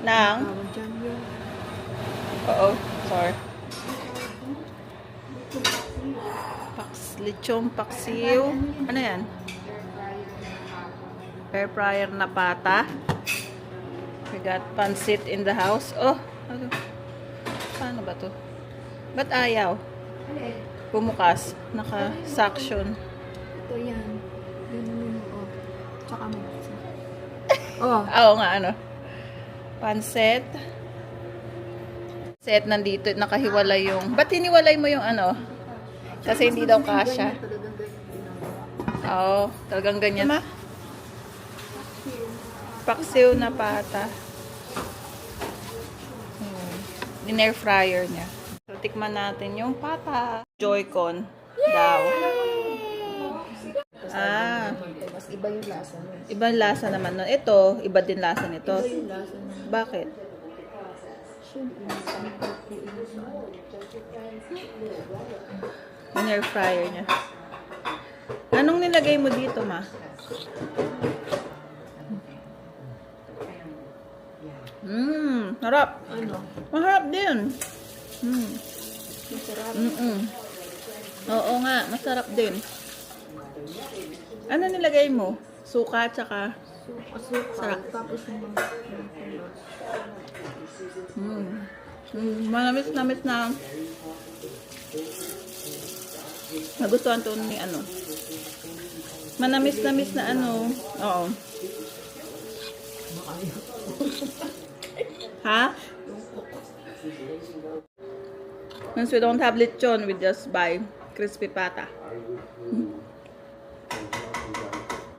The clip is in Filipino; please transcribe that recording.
ng... Tawag dyan yun. Oo, sorry. Lechong paksiw. Ano yan? Air fryer na pata. We got pancit in the house. Oh, ano? Paano ba to? Ba't ayaw? Bumukas. Naka-suction. Ito yan. Ganun yun. Oh. Tsaka mo. Oh. Oo nga, ano? Pancit. Pancit, nandito. Nakahiwalay yung... Ba't hiniwalay mo yung ano? Kasi hindi daw kasha. Oo, talagang ganyan. Ma? Paksiw na pata. In-air fryer niya. So, tikman natin yung pata. Joy-Con daw. Ah. Mas iba yung lasa mo. Ibang lasa naman nun. Ito, iba din lasa nito. Iba yung lasa mo. Bakit? In-air fryer niya. Anong nilagay mo dito, ma? Harap. Ano? Maharap din. Masarap. Oo nga, masarap din. Ano nilagay mo? Suka, tsaka... Suka. Sarap. Tapos yung mga... Manamis-namis na... Nagustuhan to ni ano. Manamis-namis na ano. Oo. Ha? Since we don't have lechon, we just buy crispy pata.